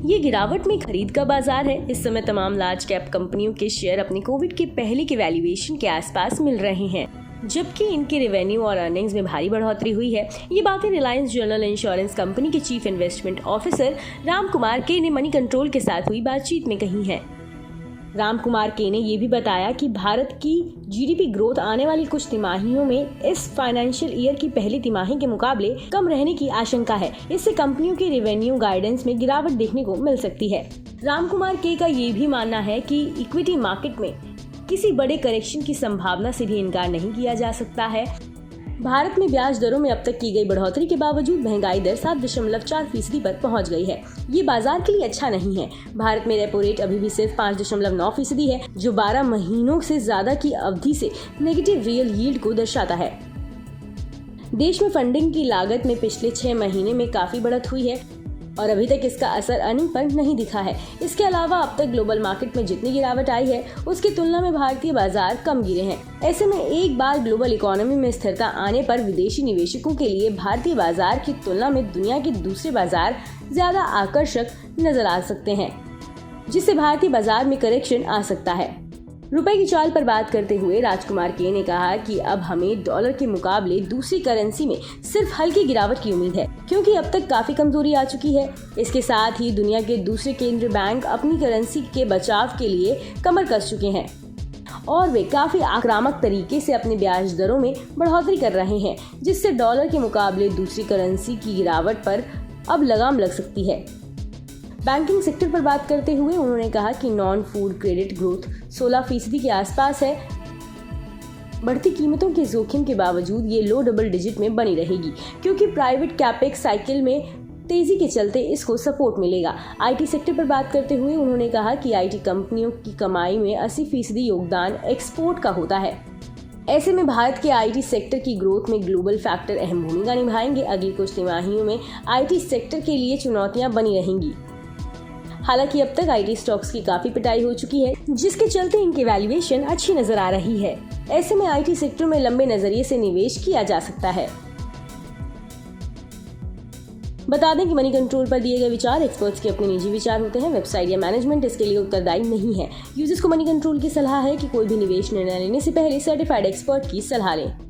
ये गिरावट में खरीद का बाजार है। इस समय तमाम लार्ज कैप कंपनियों के शेयर अपने कोविड के पहले के वैल्यूएशन के आसपास मिल रहे हैं, जबकि इनके रेवेन्यू और अर्निंग्स में भारी बढ़ोतरी हुई है। ये बातें रिलायंस जनरल इंश्योरेंस कंपनी के chief investment officer Ram Kumar के ने मनी कंट्रोल के साथ हुई बातचीत में कही है। राम कुमार के ने ये भी बताया कि भारत की जीडीपी ग्रोथ आने वाली कुछ तिमाहियों में इस फाइनेंशियल ईयर की पहली तिमाही के मुकाबले कम रहने की आशंका है। इससे कंपनियों के रेवेन्यू गाइडेंस में गिरावट देखने को मिल सकती है। राम कुमार के का ये भी मानना है कि इक्विटी मार्केट में किसी बड़े करेक्शन की संभावना से भी इनकार नहीं किया जा सकता है। भारत में ब्याज दरों में अब तक की गई बढ़ोतरी के बावजूद महंगाई दर 7.4% पर पहुंच गई है। ये बाजार के लिए अच्छा नहीं है। भारत में रेपो रेट अभी भी सिर्फ 5.9% है, जो 12 महीनों से ज्यादा की अवधि से नेगेटिव रियल यील्ड को दर्शाता है। देश में फंडिंग की लागत में पिछले 6 महीने में काफी बढ़त हुई है और अभी तक इसका असर अर्निंग पर नहीं दिखा है। इसके अलावा अब तक ग्लोबल मार्केट में जितनी गिरावट आई है उसकी तुलना में भारतीय बाजार कम गिरे हैं। ऐसे में एक बार ग्लोबल इकोनॉमी में स्थिरता आने पर विदेशी निवेशकों के लिए भारतीय बाजार की तुलना में दुनिया के दूसरे बाजार ज्यादा आकर्षक नजर आ सकते हैं, जिससे भारतीय बाजार में करेक्शन आ सकता है। रुपए की चाल पर बात करते हुए राजकुमार के ने कहा कि अब हमें डॉलर के मुकाबले दूसरी करेंसी में सिर्फ हल्की गिरावट की उम्मीद है, क्योंकि अब तक काफी कमजोरी आ चुकी है। इसके साथ ही दुनिया के दूसरे केंद्रीय बैंक अपनी करेंसी के बचाव के लिए कमर कस चुके हैं और वे काफी आक्रामक तरीके से अपने ब्याज दरों में बढ़ोतरी कर रहे हैं, जिससे डॉलर के मुकाबले दूसरी करेंसी की गिरावट पर अब लगाम लग सकती है। बैंकिंग सेक्टर पर बात करते हुए उन्होंने कहा कि नॉन फूड क्रेडिट ग्रोथ 16% के आसपास है। बढ़ती कीमतों के जोखिम के बावजूद ये लो डबल डिजिट में बनी रहेगी, क्योंकि प्राइवेट कैपेक्स साइकिल में तेजी के चलते इसको सपोर्ट मिलेगा। आईटी सेक्टर पर बात करते हुए उन्होंने कहा कि आईटी कंपनियों की कमाई में 80% योगदान एक्सपोर्ट का होता है। ऐसे में भारत के आईटी सेक्टर की ग्रोथ में ग्लोबल फैक्टर अहम भूमिका निभाएंगे। अगली कुछ तिमाहियों में आईटी सेक्टर के लिए चुनौतियां बनी रहेंगी। हालांकि अब तक आईटी स्टॉक्स की काफी पिटाई हो चुकी है, जिसके चलते इनकी वैल्यूएशन अच्छी नजर आ रही है। ऐसे में आईटी सेक्टर में लंबे नजरिए से निवेश किया जा सकता है। बता दें कि मनी कंट्रोल पर दिए गए विचार एक्सपर्ट्स के अपने निजी विचार होते हैं। वेबसाइट या मैनेजमेंट इसके लिए उत्तरदायी नहीं है। यूजर्स को मनी कंट्रोल की सलाह है कि कोई भी निवेश निर्णय लेने से पहले सर्टिफाइड एक्सपर्ट की सलाह लें।